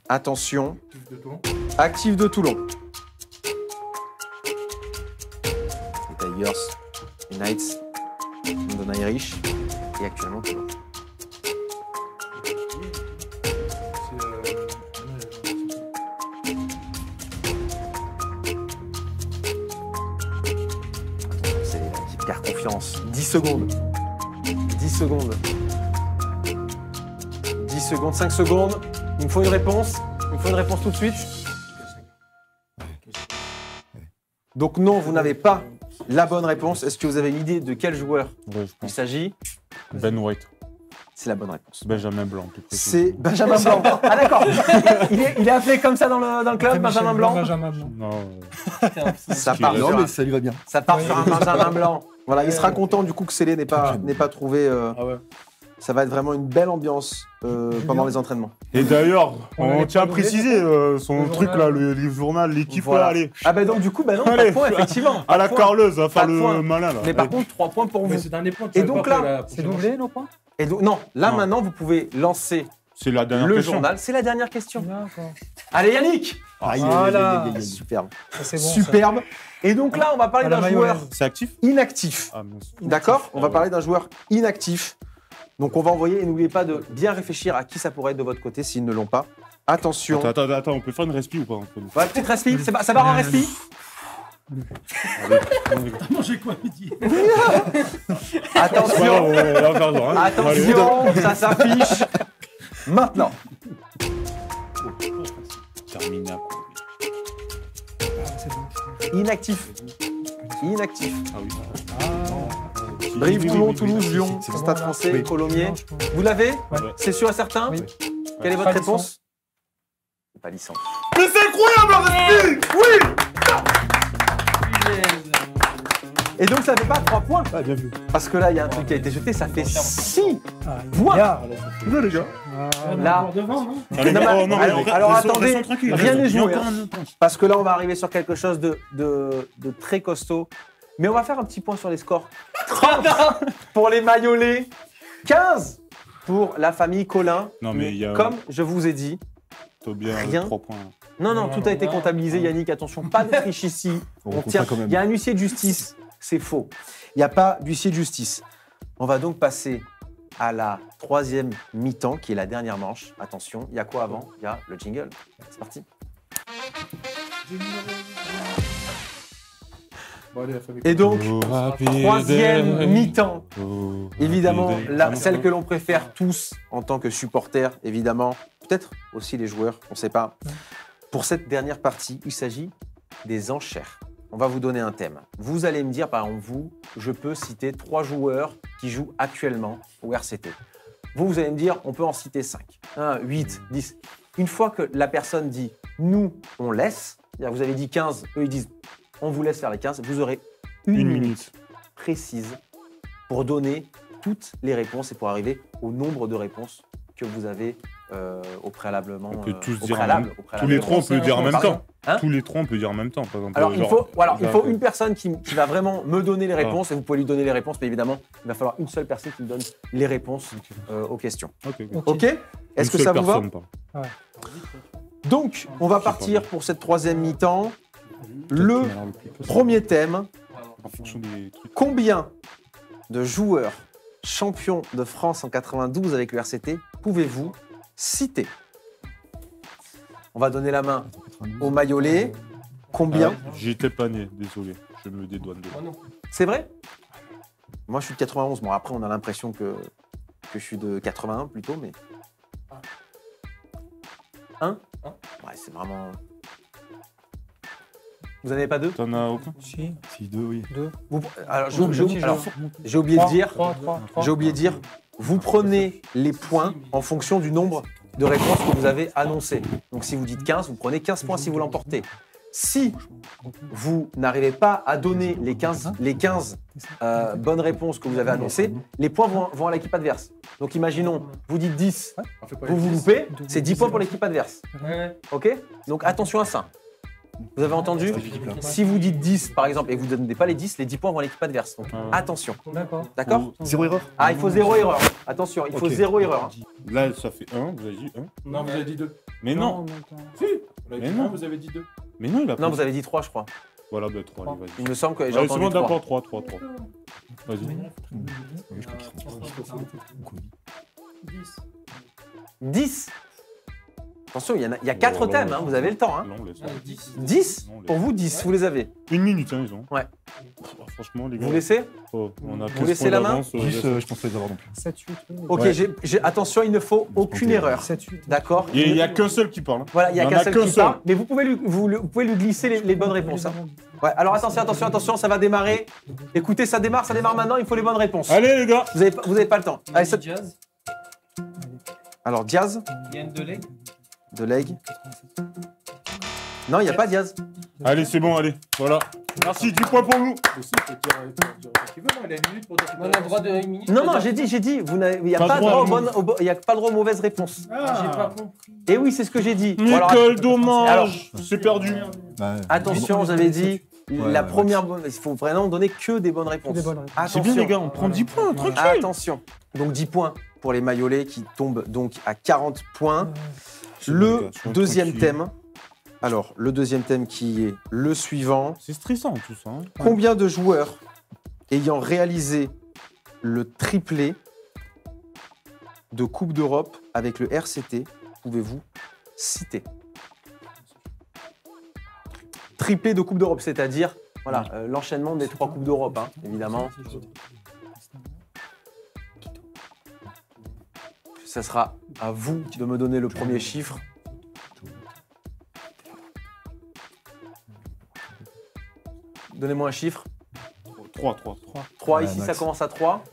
Attention, actif de Toulon. Les Tigers, les Knights, London Irish et actuellement Toulon. préférence. 10 secondes. 10 secondes. 10 secondes, 5 secondes. Il me faut une réponse. Il me faut une réponse tout de suite. Donc non, vous n'avez pas la bonne réponse. Est-ce que vous avez une idée de quel joueur Ouais, je il pense. s'agit? Ben White. C'est la bonne réponse. Benjamin Blanc, plus précis. C'est Benjamin Blanc. Ah d'accord. Il est appelé comme ça dans le club, Benjamin Blanc. Benjamin Blanc. Non, Ça part, Non, sur, mais un, ça lui va bien. ça part sur un Benjamin Blanc. Voilà, il sera content du coup que Célé n'ait pas trouvé. Ah ouais. Ça va être vraiment une belle ambiance pendant les entraînements. Et d'ailleurs, On on avait tient à pas levé, préciser son le truc journal. là, le livre journal, l'équipe Voilà. là, allez. Ah bah donc du coup, bah non, pas de Allez. points effectivement. À la Pas de points. Carleuse, va Pas faire de le points. malin là. Mais par contre, 3 points pour Mais vous. c'est dernier point. Et donc là, C'est doublé, non pas? Et donc non, là Non. maintenant vous pouvez lancer C'est la dernière le question. journal. C'est la dernière question. D'accord. Allez Yannick. Aïe, Voilà. Superbe. Ça, c'est bon. Superbe. Et donc là, on va parler À la d'un mayonnaise. joueur C'est actif inactif. Ah mince. D'accord? On va ouais. parler d'un joueur inactif. Donc on va envoyer, et n'oubliez pas de bien réfléchir à qui ça pourrait être de votre côté s'ils ne l'ont pas. Attention. Attends, on peut faire une respi ou pas entre nous Ouais, petite respi, ça part en respi. Manger quoi midi? Attention, on va faire genre. Hein. attention, ça s'affiche maintenant. Terminé. C'est bon. Inactif. Inactif. Ah oui. Brive, Oui, Toulon, oui, oui, Toulouse, oui, Lyon, c'est bon, Stade là. Français, Oui. Colomiers. Non, je pense. Vous l'avez? Ouais. C'est sûr et certain? Oui. Quelle est votre Pas réponse? Pas licence. Mais c'est incroyable la respi. Oui. Et donc ça fait pas 3 points. Ah, bien vu. Parce que là, il y a un truc qui a été jeté, ça fait 6 Ah, points. bien. Là les gars. Là. devant, non? Allez, Non, mais- oh, non, mais alors, restons attendez, tranquilles, rien n'est il y a joué, encore hein. un autre punch. Parce que là, on va arriver sur quelque chose de très costaud. Mais on va faire un petit point sur les scores. 30 pour les Maillolets, 15 pour la famille Collin. Non, mais il y a. Comme je vous ai dit, T'as bien rien. 3 points. non, Non, tout non, a été non. comptabilisé, Yannick, attention, pas de triche ici. On On compte tient. pas quand même. Il y a un huissier de justice, c'est faux. Il n'y a pas d'huissier de justice. On va donc passer à la 3e mi-temps, qui est la dernière manche. Attention, il y a quoi avant? Il y a le jingle. C'est parti. Bon, allez, la famille. Et donc, 3e mi-temps. Évidemment, celle que l'on préfère tous en tant que supporters, évidemment, peut-être aussi les joueurs, on ne sait pas. Pour cette dernière partie, il s'agit des enchères. On va vous donner un thème. Vous allez me dire, par exemple, je peux citer 3 joueurs qui jouent actuellement au RCT. Vous allez me dire, on peut en citer 5. 1, 8, 10. Une fois que la personne dit, nous, on laisse, c'est-à-dire vous avez dit 15, eux, ils disent, on vous laisse faire les 15, vous aurez une minute précise pour donner toutes les réponses et pour arriver au nombre de réponses que vous avez au préalablement. On peut tous au dire en préalable, même au Tous préalable. les 3, on peut le dire en même Pardon temps. Hein Tous les 3, on peut dire en même temps. Par exemple, Alors, il genre, faut une personne qui va vraiment me donner les réponses et vous pouvez lui donner les réponses, mais évidemment, il va falloir une seule personne qui me donne les réponses aux questions. Ok. Ok? Est-ce que ça vous va? Donc, on va Je sais partir pas. pour cette 3e mi-temps. Le premier thème, En fonction des trucs. combien de joueurs champions de France en 92 avec le RCT pouvez-vous citer? On va donner la main au Maillolais. Combien? J'étais pas né, désolé. Je me dédouane de Oh non. C'est vrai? Moi, je suis de 91. Bon, après, on a l'impression que je suis de 81 plutôt, mais... 1? Ouais, c'est vraiment... Vous n'en avez pas 2? T'en as aucun? Si, Si, 2, oui. 2. Alors, Deux, j'ai oublié de dire... 3. J'ai oublié de dire, vous prenez les points en fonction du nombre de réponses que vous avez annoncées. Donc si vous dites 15, vous prenez 15 points si vous l'emportez. Si vous n'arrivez pas à donner les 15 bonnes réponses que vous avez annoncées, les points vont à l'équipe adverse. Donc imaginons, vous dites 10, On fait pas vous les vous 10. loupez, c'est 10 points pour l'équipe adverse. Ouais. Ok? Donc attention à ça. Vous avez entendu? Si vous dites 10 par exemple et vous ne donnez pas les 10, les 10 points vont à l'équipe adverse. Donc attention. D'accord. D'accord? 0 erreur. Ah, il faut 0 erreur. Attention, il faut Ok. 0 erreur. hein. Là, ça fait 1, vous avez dit 1. Non, vous avez dit 2. Mais non, Si, vous avez Mais dit non. 1, vous avez dit 2. mais non, il a pas. Non, vous avez dit 3, je crois. Voilà, bah 3, allez, vas-y. Il me semble que j'ai Ouais, c'est entendu bon, 3. d'accord, 3. Vas-y. Je crois qu'ils sont 10. 10. Attention, il y a 4 thèmes, hein, vous avez le temps. Hein. Là, on laisse. 10. 10 Non, on laisse. Pour vous, 10, vous les avez. 1 minute, hein, ils ont. Ouais. Oh, franchement, les gars. Vous laissez oh, on a Vous 15 laissez points la main d'avance, 10, laisse. je pense pas les avoir non plus. 7, 8, oui. Ok, Ouais. attention, il ne faut aucune erreur. 7, 8. D'accord. Il n'y a qu'un seul qui parle. hein. Voilà, il y a Il y en qu'un a seul qu'un qui seul. parle, mais vous pouvez lui glisser les bonnes réponses. Hein. Ouais, alors attention, ça va démarrer. Écoutez, ça démarre maintenant, il faut les bonnes réponses. Allez, les gars. Vous avez pas le temps. Allez, ça- Jazz, Alors, Diaz, Yann Deleg, de leg. Non, il n'y a pas Diaz. Allez, c'est bon, allez. Voilà. Merci, 10 points pour nous. Aussi, il faut dire ce qu'il veut, moi, il a une minute pour dire. on a le droit de 1 minute. Non, j'ai dit, il n'y a Pas pas droit droit à aux bonnes- aux bo- il y a pas le droit aux mauvaises réponses. Ah, j'ai pas compris. Et oui, c'est ce que j'ai dit. Voilà. Nicole, dommage. Alors- C'est perdu. Ouais. Attention, j'avais dit, Ouais, la ouais. première bonne, il faut vraiment donner que des bonnes réponses. des bonnes réponses. C'est bien, les gars, on prend 10 points, tranquille. Attention. Donc 10 points pour les Maillolets qui tombent donc à 40 points. C'est bon, les Le gars, soyons deuxième tranquilles. thème. Alors, le deuxième thème qui est le suivant. C'est stressant, tout ça. hein. Combien de joueurs ayant réalisé le triplé de Coupe d'Europe avec le RCT pouvez-vous citer? Triplé de Coupe d'Europe, c'est-à-dire voilà, l'enchaînement des 3 Coupes d'Europe, hein, évidemment. Ça sera à vous de me donner le premier chiffre. Donnez-moi un chiffre. 3. 3, Ouais, ici ça max. commence à 3.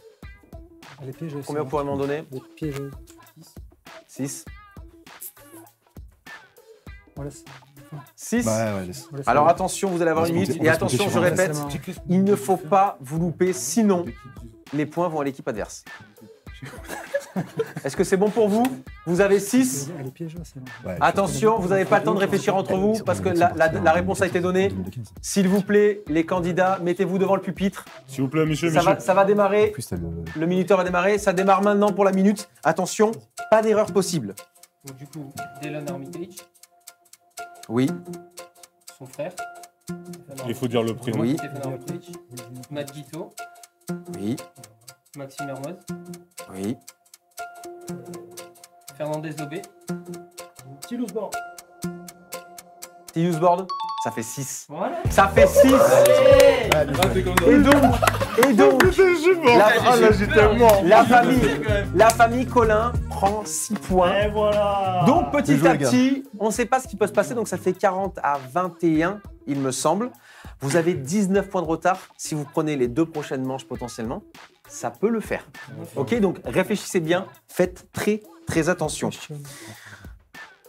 Elle est piégeuse. Combien vous pourrez m'en donner? Elle est piégeuse. 6. On laisse. 6. Bah ouais, laisse. On laisse Alors aller. attention, vous allez avoir On une va se minute. compter- Et on va se attention, compter je sur répète, Laisse-la main. il ne faut pas vous louper, sinon les points vont à l'équipe adverse. Est-ce que c'est bon pour vous? Vous avez 6. Elle est piégeuse, celle-là. Ouais, Attention, vous n'avez pas le temps de réfléchir entre vous parce que la réponse a été donnée. 2015. S'il vous plaît, les candidats, mettez-vous devant le pupitre. S'il vous plaît, monsieur, Ça va démarrer. En plus, t'as le. Le minuteur va démarrer. Ça démarre maintenant pour la minute. Attention, pas d'erreur possible. Donc, du coup, Dylan Armitage, Oui, son frère. Il faut dire le prénom. Oui. Stéphane Armitage, Matt Guito, oui, Maxime Hermoz, oui. Fernandez Lobé, Tilous Bord. Tillus Board, ça fait 6. voilà. Ça fait 6. Ah, c'est comme ça. Et donc, j'étais mort. la famille Colin prend 6 points. Et voilà. Donc petit Bien joué, à les gars. petit, on ne sait pas ce qui peut se passer, donc ça fait 40 à 21, il me semble. Vous avez 19 points de retard. Si vous prenez les 2 prochaines manches potentiellement, ça peut le faire. Ok, donc réfléchissez bien, faites très attention.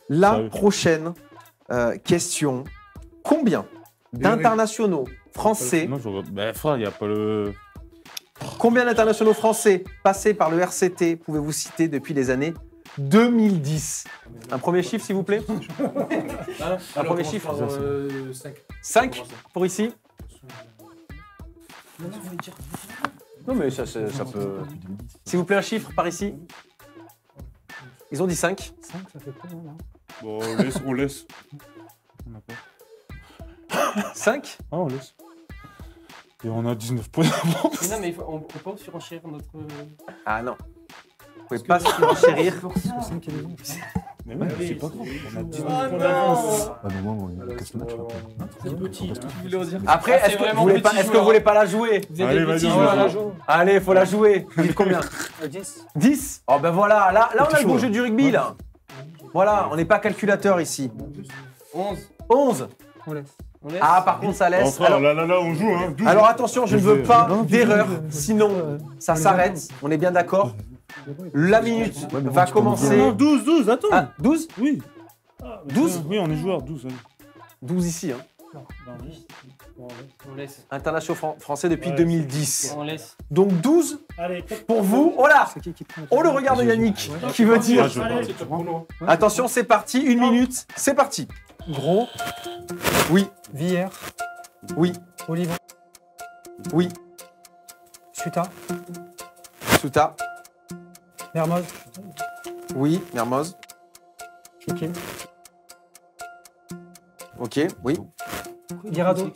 La Sérieux. prochaine question, combien d'internationaux français, Non, je regarde. Bah, frère, il n'y a pas le. combien d'internationaux français passés par le RCT pouvez-vous citer depuis les années 2010? Un premier chiffre, s'il vous plaît. Un premier chiffre. 5. 5 pour ici. Non, mais ça peut. S'il vous plaît, un chiffre par ici. Ils ont dit 5. 5, ça fait pas mal. Hein. Bon, on laisse. On a pas. 5 Ah, on laisse. Et on a 19 points d'avance. Mais non, mais on peut pas surenchérir notre. Ah non. Vous pouvez pas se renchérir. 5 et les autres. Mais ouais, c'est pas grave. On a 19 Ah points non. d'avance. Ah non, moi, on casse le match. là. C'est petit. Tu voulais dire. Après, Ah, c'est est-ce que vraiment vous voulez pas, petit est-ce que joueur. vous voulez pas la jouer? Vous êtes Allez, des vas-y, petits on va joueurs. la Allez, faut la jouer. Vous dites combien? 10. 10. Oh ben voilà, là on a Petit le beau choix. jeu du rugby là. Voilà, on n'est pas calculateur ici. 11. 11. On laisse. On laisse. Ah par contre ça Oh, laisse. frère, Alors, là, on joue, hein. 12. alors attention, je ne veux pas Non, d'erreur, 12. sinon ça s'arrête. On est bien d'accord. La minute Ouais, mais va bon, tu peux nous commencer. Non, 12, attends. Ah, 12 Oui. 12 Oui, on est joueur, 12. Allez. 12 ici. Hein. On laisse. International français depuis 2010. On laisse. Donc 12 Allez, pour vous. Oh là, C'est qui prend la on le regarde Yannick qui veut Ah, dire. je Allez. vois. C'est pour nous. Attention, c'est parti, 1 minute, c'est parti. Gros, Oui, Villiers, oui, Olivon, oui. Suta, Souta, Mermoz, oui, Mermoz, Kiki, ok, oui, Guirado,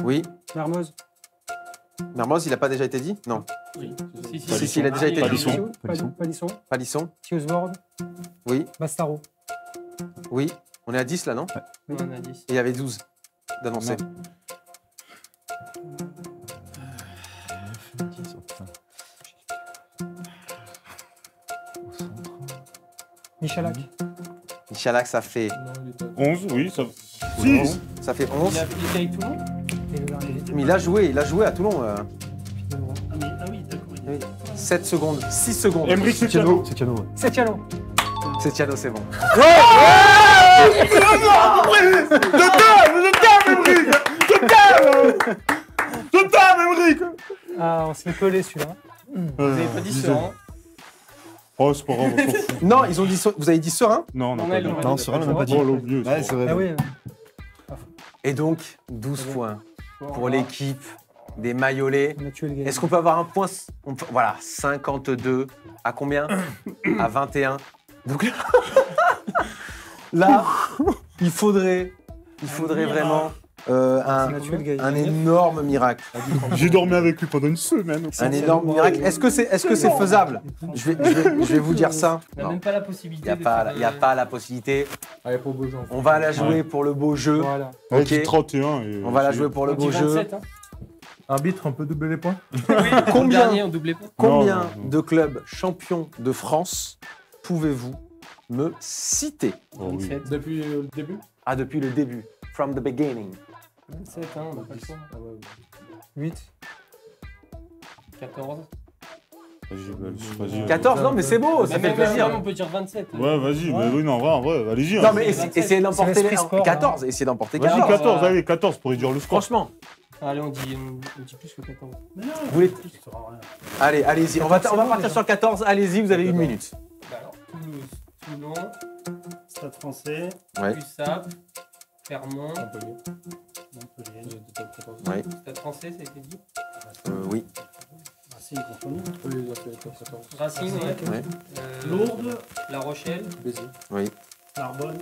oui. Mermoz, Mermoz, il n'a pas déjà été dit? Non. Si, Si, si, il a déjà été dit. Palisson. Palisson, Palisson, Tiusbord, oui, Bastaro. Oui, on est à 10 là, non? On en a 10. Et il y avait 12 d'annoncés. Michalak. Michalak, ça fait Non, il était à 11, oui, ça. 11. Ça fait 11. Il a appliqué avec tout le monde. Et le dernier. Mais il a joué à Toulon. Ah oui, d'accord. il est- 7 secondes, 6 secondes. Emric Setiano. C'est Tiano, ouais. C'est Tiano. C'est Tiano, c'est bon. Je t'aime, Emric. Ah, on s'est pelé celui-là. Vous avez pas dit ça, hein? Oh, c'est pas grave, on s'en fout. Non, ils ont dit, vous avez dit serein. Non, on On n'a a pas le- dit. Non, Serein, on n'a pas dit. Oh, l'oublieux. Ouais, c'est vrai. Ah oui. Et donc, 12 points pour Voilà. l'équipe des Mayolais. On a tué le gars. Est-ce qu'on peut avoir un point voilà, 52 à combien? À 21. Donc là, il faudrait vraiment On a tué le gars. un énorme miracle. J'ai dormi avec lui pendant une semaine. Un énorme miracle. Est-ce que c'est faisable? Je vais vous dire ça. On n'a Non. même pas la Il possibilité. n'y a, de pas, faire y a pas la possibilité. Allez, pour beau On va la jouer pour le beau jeu. Voilà. Avec Ok. 31. Et On va la jouer pour le On dit beau jeu. 27, hein. Arbitre, on peut doubler les points? Le Combien, dernier, on doublait pas. combien Non, non. de clubs champions de France pouvez-vous me citer? Oh, oui. 27. Depuis le début? Ah, depuis le début. From the beginning. 27, hein, on n'a pas le choix. Ah ouais, 8. 14. Vas-y. 14, non, mais c'est beau, ça Mais fait même, plaisir. on peut dire 27. Ouais, vas-y, mais oui, non, en vrai, allez-y. Non, hein. mais essayez d'emporter C'est les l'esprit sport, 14. Essayez d'emporter Vas-y, 14. 14, allez, 14 pour réduire le score. Franchement, Allez, on dit plus que 14. Mais non, Vous voulez- ça sert à rien. allez, allez-y. On va partir sur 14. Allez-y, vous avez une minute. Bah alors, Toulouse, Toulon, Stade français, Ouais. USAP, Clermont, Montpellier. Montpellier. J'ai dit top 14. Ouais. Stade français, ça a été dit. Oui. Racing contre nous. Oui, il a fait top 14. Racing, ouais. Ouais. Lourdes, La Rochelle, Béziers. Oui. Narbonne,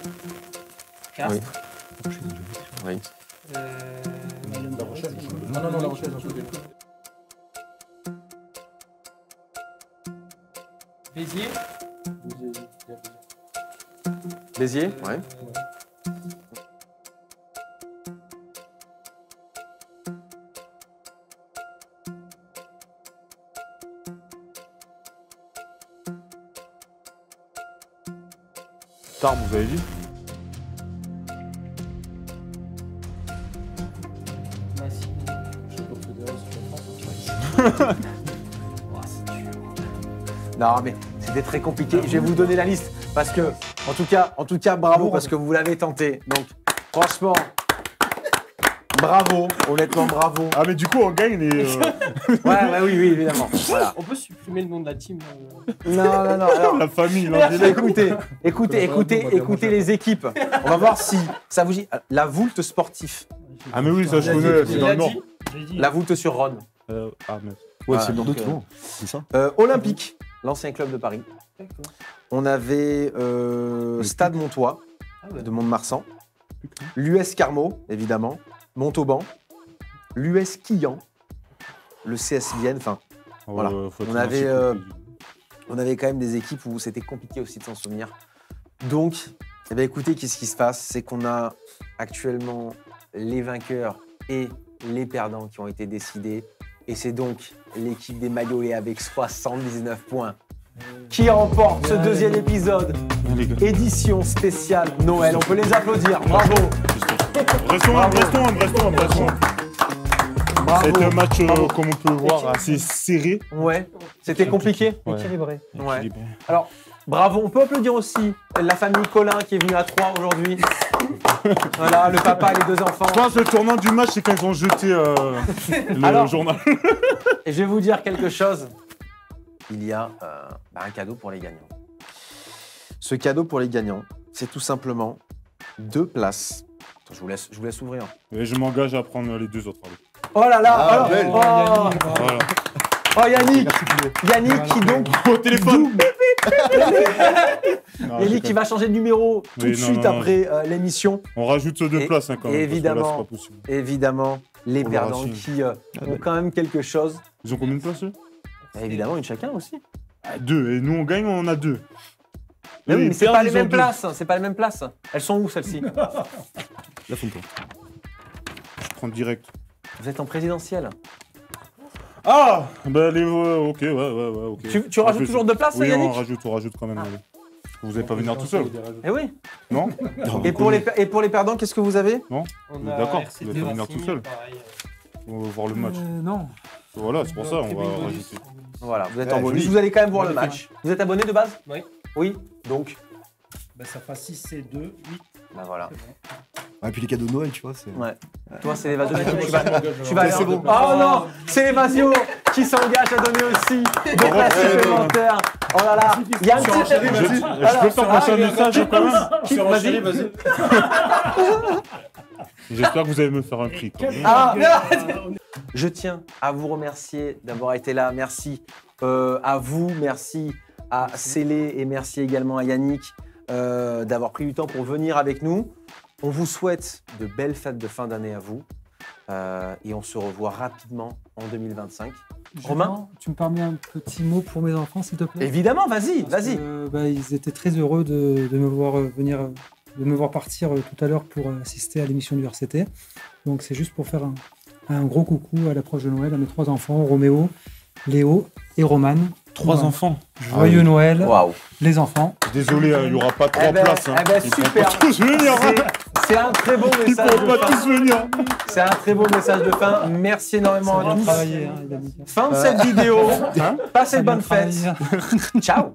Castres. Oui. Mayenne La Rochelle. Non, La Rochelle, j'en peux Béziers. Béziers. Ouais. Tarbes, vous avez dit? Massy. Je sais pas fédéral, c'est la France. Non, mais c'était très compliqué. Je vais vous donner la liste parce que, en tout cas, bravo parce que vous l'avez tenté. Donc, franchement, bravo. Honnêtement, bravo. Ah, mais du coup, on gagne les. Ouais, oui, évidemment. Voilà. On peut supprimer le nom de la team. Non. Alors, La famille, l'Angélette. écoutez les équipes. On va voir si ça vous dit. La Voulte sportif. Ah, mais oui, ça, je connais, c'est dans le Nord. j'ai dit. La Voulte sur Rhône. Ah, mais. Ouais, Voilà, c'est le nom de donc, Toulon. C'est ça. Olympique, l'ancien club de Paris. D'accord. On avait Stade Montois Ah ouais. de Mont-de-Marsan. L'US Carmaux, évidemment. Montauban. L'US Quillan. Le CS Vienne. Enfin, Voilà. On avait, on avait quand même des équipes où c'était compliqué aussi de s'en souvenir. Donc, eh bien, écoutez, qu'est-ce qui se passe? C'est qu'on a actuellement les vainqueurs et les perdants qui ont été décidés. Et c'est donc l'équipe des Mayolais avec 79 points qui remporte ce deuxième épisode, édition spéciale Noël. On peut les applaudir. Bravo. Restons. Bravo. C'était un match, comme on peut voir, assez serré. Ouais, c'était compliqué. Ouais. Équilibré. Ouais. Équilibré. Alors, bravo. On peut applaudir aussi la famille Colin qui est venue à 3 aujourd'hui. Voilà, le papa et les deux enfants. Je pense que le tournant du match, c'est quand ils ont jeté le Alors- journal. Et je vais vous dire quelque chose. Il y a un cadeau pour les gagnants. Ce cadeau pour les gagnants, c'est tout simplement 2 places. Attends, je vous laisse ouvrir. Et je m'engage à prendre les 2 autres. Allez. Oh là là. Ah, alors, belle. oh, Voilà. oh, Yannick. Yannick qui donc Au téléphone. Non, Yannick qui va changer de numéro tout Oui, de non, suite non, après l'émission. On rajoute 2 Et- places hein, quand même. évidemment. Parce que là, c'est pas possible. Évidemment, les Pour le perdants Racing. qui ont quand même quelque chose. Ils ont combien de places eux? Et évidemment, une chacun aussi. 2. Et nous, on gagne, on en a 2. Mais oui, Ils mais c'est perdent, pas les ils mêmes ont places. C'est pas les mêmes places. Elles sont où celles-ci? La fonte. Je prends direct. Vous êtes en présidentielle. Ah bah les ok, ouais, ok. Tu rajoutes toujours 2 places, Oui, Yannick? on rajoute quand même. Allez. Vous n'allez pas venir tout seul, Eh oui. non? Et pour les perdants, qu'est-ce que vous avez? Non. On Mais a d'accord, RCT vous allez pas venir Racing, tout seul. pareil. On va voir le match. Non. Voilà, c'est pour ça, on va rajouter. Voilà, vous êtes Ouais, en bonus. joli. Vous allez quand même voir On le les fait. match. Vous êtes abonné de base? Oui. Oui. Donc, Bah, ça fera 6 et 2, 8. bah voilà. C'est bon. Ouais, puis les cadeaux de Noël, tu vois, c'est. Ouais. Toi, c'est l'évasion. Tu vas Ouais, aller c'est en- bon. Oh non, c'est l'évasion qui s'engage à donner aussi des places supplémentaires. Oh là là, il y a un petit. Je peux faire passer un message quand même? Qui- Vas-y. J'espère que vous allez me faire un prix. quand même. Ah, je tiens à vous remercier d'avoir été là. Merci à vous, merci à Célé et merci également à Yannick d'avoir pris du temps pour venir avec nous. On vous souhaite de belles fêtes de fin d'année à vous et on se revoit rapidement en 2025. Romain, tu me permets un petit mot pour mes enfants, s'il te plaît? évidemment, vas-y, Parce vas-y. que, ils étaient très heureux de me voir venir, de me voir partir tout à l'heure pour assister à l'émission du RCT. Donc c'est juste pour faire un gros coucou à l'approche de Noël à mes 3 enfants, Roméo, Léo et Roman. 3 Voilà. enfants. Joyeux Noël, Waouh. les enfants. Désolé, il n'y aura pas 3 Eh ben, places. hein. eh ben, Ils pourront super. pas tous venir. hein. C'est un très bon Ils message pourront de pas fin. tous venir. C'est un très beau message de fin. Merci énormément à bien tous. travaillé, hein, il a dit. Fin de cette vidéo. Passez de bonnes Bien fêtes. travaillé. Ciao.